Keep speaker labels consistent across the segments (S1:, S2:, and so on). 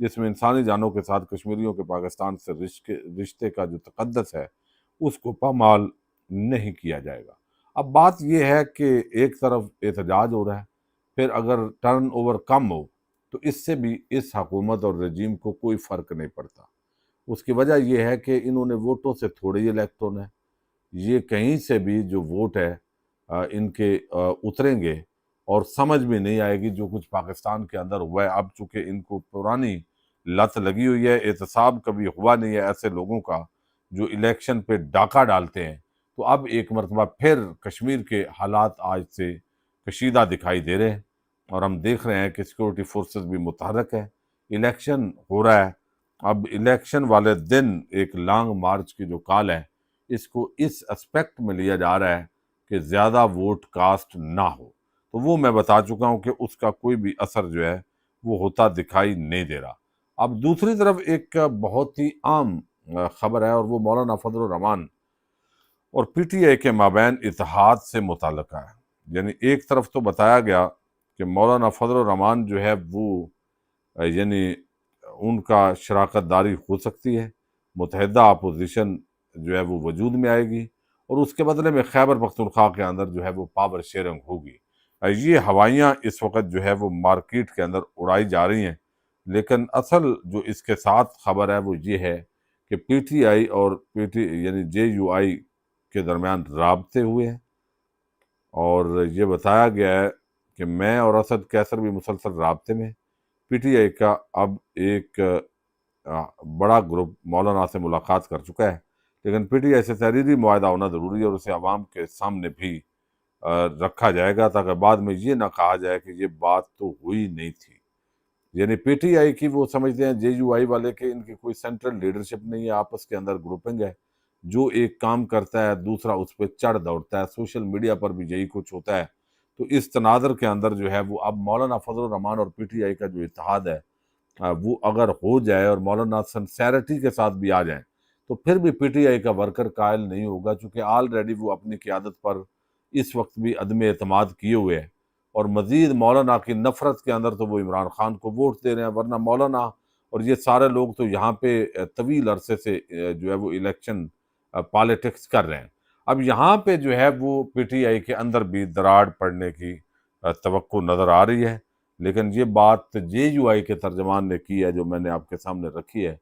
S1: جس میں انسانی جانوں کے ساتھ کشمیریوں کے پاکستان سے رشتے کا جو تقدس ہے اس کو پامال نہیں کیا جائے گا۔ اب بات یہ ہے کہ ایک طرف احتجاج ہو رہا ہے، پھر اگر ٹرن اوور کم ہو تو اس سے بھی اس حکومت اور رجیم کو کوئی فرق نہیں پڑتا۔ اس کی وجہ یہ ہے کہ انہوں نے ووٹوں سے تھوڑے ہی الیکٹ ہونا ہے، یہ کہیں سے بھی جو ووٹ ہے ان کے اتریں گے اور سمجھ میں نہیں آئے گی جو کچھ پاکستان کے اندر ہوا ہے۔ اب چونکہ ان کو پرانی لت لگی ہوئی ہے، احتساب کبھی ہوا نہیں ہے ایسے لوگوں کا جو الیکشن پہ ڈاکہ ڈالتے ہیں، تو اب ایک مرتبہ پھر کشمیر کے حالات آج سے کشیدہ دکھائی دے رہے ہیں، اور ہم دیکھ رہے ہیں کہ سیکورٹی فورسز بھی متحرک ہے، الیکشن ہو رہا ہے۔ اب الیکشن والے دن ایک لانگ مارچ کی جو کال ہے اس کو اس اسپیکٹ میں لیا جا رہا ہے کہ زیادہ ووٹ کاسٹ نہ ہو، تو وہ میں بتا چکا ہوں کہ اس کا کوئی بھی اثر جو ہے وہ ہوتا دکھائی نہیں دے رہا۔ اب دوسری طرف ایک بہت ہی عام خبر ہے، اور وہ مولانا فضل الرحمان اور پی ٹی آئی کے مابین اتحاد سے متعلقہ ہے۔ یعنی ایک طرف تو بتایا گیا کہ مولانا فضل الرحمان جو ہے وہ یعنی ان کا شراکت داری ہو سکتی ہے، متحدہ اپوزیشن جو ہے وہ وجود میں آئے گی، اور اس کے بدلے میں خیبر پختونخوا کے اندر جو ہے وہ پاور شیئرنگ ہوگی۔ یہ ہوائیاں اس وقت جو ہے وہ مارکیٹ کے اندر اڑائی جا رہی ہیں، لیکن اصل جو اس کے ساتھ خبر ہے وہ یہ ہے کہ پی ٹی آئی اور یعنی جے یو آئی کے درمیان رابطے ہوئے ہیں، اور یہ بتایا گیا ہے کہ میں اور اسد کیسر بھی مسلسل رابطے میں۔ پی ٹی آئی کا اب ایک بڑا گروپ مولانا سے ملاقات کر چکا ہے، لیکن پی ٹی آئی سے تحریری معاہدہ ہونا ضروری ہے، اور اسے عوام کے سامنے بھی رکھا جائے گا تاکہ بعد میں یہ نہ کہا جائے کہ یہ بات تو ہوئی نہیں تھی۔ یعنی پی ٹی آئی کی وہ سمجھتے ہیں جے یو آئی والے کہ ان کی کوئی سینٹرل لیڈرشپ نہیں ہے، آپس کے اندر گروپنگ ہے، جو ایک کام کرتا ہے دوسرا اس پہ چڑھ دوڑتا ہے۔ سوشل میڈیا پر بھی یہی کچھ ہوتا ہے۔ تو اس تناظر کے اندر جو ہے وہ اب مولانا فضل الرحمان اور پی ٹی آئی کا جو اتحاد ہے وہ اگر ہو جائے اور مولانا سنسیرٹی کے ساتھ بھی آ جائیں تو پھر بھی پی ٹی آئی کا ورکر قائل نہیں ہوگا، چونکہ آلریڈی وہ اپنی قیادت پر اس وقت بھی عدم اعتماد کیے ہوئے ہیں، اور مزید مولانا کی نفرت کے اندر تو وہ عمران خان کو ووٹ دے رہے ہیں، ورنہ مولانا اور یہ سارے لوگ تو یہاں پہ طویل عرصے سے جو ہے وہ الیکشن پالیٹکس کر رہے ہیں۔ اب یہاں پہ جو ہے وہ پی ٹی آئی کے اندر بھی دراڑ پڑنے کی توقع نظر آ رہی ہے، لیکن یہ بات جے یو آئی کے ترجمان نے کی ہے جو میں نے آپ کے سامنے رکھی ہے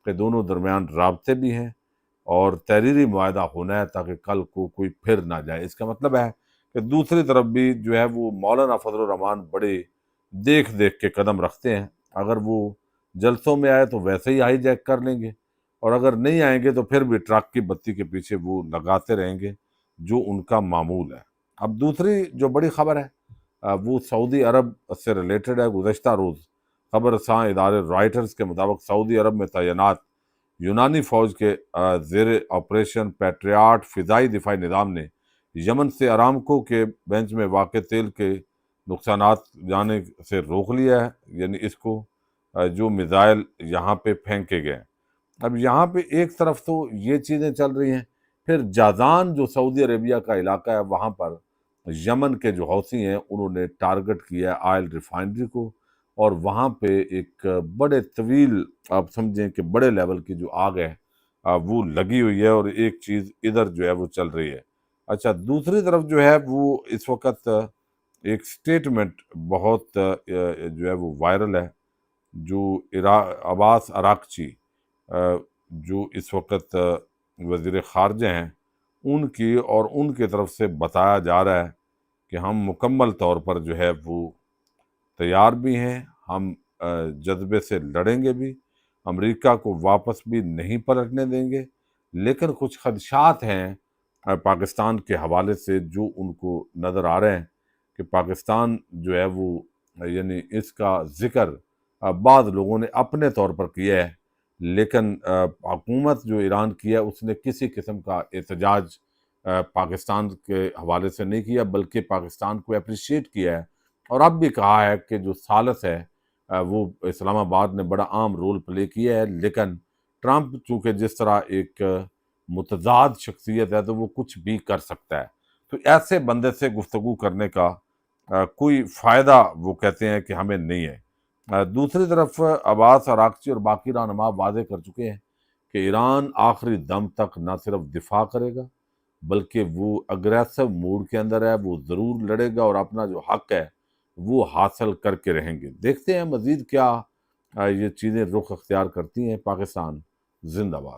S1: کہ دونوں درمیان رابطے بھی ہیں اور تحریری معاہدہ ہونا ہے تاکہ کل کو کوئی پھر نہ جائے۔ اس کا مطلب ہے کہ دوسری طرف بھی جو ہے وہ مولانا فضل الرحمان بڑے دیکھ کے قدم رکھتے ہیں، اگر وہ جلسوں میں آئے تو ویسے ہی ہائی جیک کر لیں گے، اور اگر نہیں آئیں گے تو پھر بھی ٹرک کی بتی کے پیچھے وہ لگاتے رہیں گے جو ان کا معمول ہے۔ اب دوسری جو بڑی خبر ہے وہ سعودی عرب سے ریلیٹڈ ہے۔ گزشتہ روز خبر رساں ادارے رائٹرز کے مطابق سعودی عرب میں تعینات یونانی فوج کے زیر آپریشن پیٹریاٹ فضائی دفاعی نظام نے یمن سے ارامکو کے بینچ میں واقع تیل کے نقصانات جانے سے روک لیا ہے، یعنی اس کو جو میزائل یہاں پہ پھینکے گئے۔ اب یہاں پہ ایک طرف تو یہ چیزیں چل رہی ہیں، پھر جازان جو سعودی عربیہ کا علاقہ ہے وہاں پر یمن کے جو حوثی ہیں انہوں نے ٹارگٹ کیا ہے آئل ریفائنری کو، اور وہاں پہ ایک بڑے طویل آپ سمجھیں کہ بڑے لیول کی جو آگ ہے وہ لگی ہوئی ہے، اور ایک چیز ادھر جو ہے وہ چل رہی ہے۔ اچھا، دوسری طرف جو ہے وہ اس وقت ایک سٹیٹمنٹ بہت جو ہے وہ وائرل ہے، جو عباس اراکچی جو اس وقت وزیر خارجہ ہیں ان کی، اور ان کی طرف سے بتایا جا رہا ہے کہ ہم مکمل طور پر جو ہے وہ تیار بھی ہیں، ہم جذبے سے لڑیں گے بھی، امریکہ کو واپس بھی نہیں پلٹنے دیں گے، لیکن کچھ خدشات ہیں پاکستان کے حوالے سے جو ان کو نظر آ رہے ہیں کہ پاکستان جو ہے وہ یعنی اس کا ذکر بعض لوگوں نے اپنے طور پر کیا ہے، لیکن حکومت جو ایران کی ہے اس نے کسی قسم کا احتجاج پاکستان کے حوالے سے نہیں کیا، بلکہ پاکستان کو اپریشیٹ کیا ہے، اور اب بھی کہا ہے کہ جو ثالث ہے وہ اسلام آباد نے بڑا عام رول پلے کیا ہے، لیکن ٹرمپ چونکہ جس طرح ایک متضاد شخصیت ہے تو وہ کچھ بھی کر سکتا ہے، تو ایسے بندے سے گفتگو کرنے کا کوئی فائدہ وہ کہتے ہیں کہ ہمیں نہیں ہے۔ دوسری طرف عباس عراقچی اور باقی رہنما واضح کر چکے ہیں کہ ایران آخری دم تک نہ صرف دفاع کرے گا بلکہ وہ اگریسو موڈ کے اندر ہے، وہ ضرور لڑے گا اور اپنا جو حق ہے وہ حاصل کر کے رہیں گے۔ دیکھتے ہیں مزید کیا یہ چیزیں رخ اختیار کرتی ہیں۔ پاکستان زندہ باد۔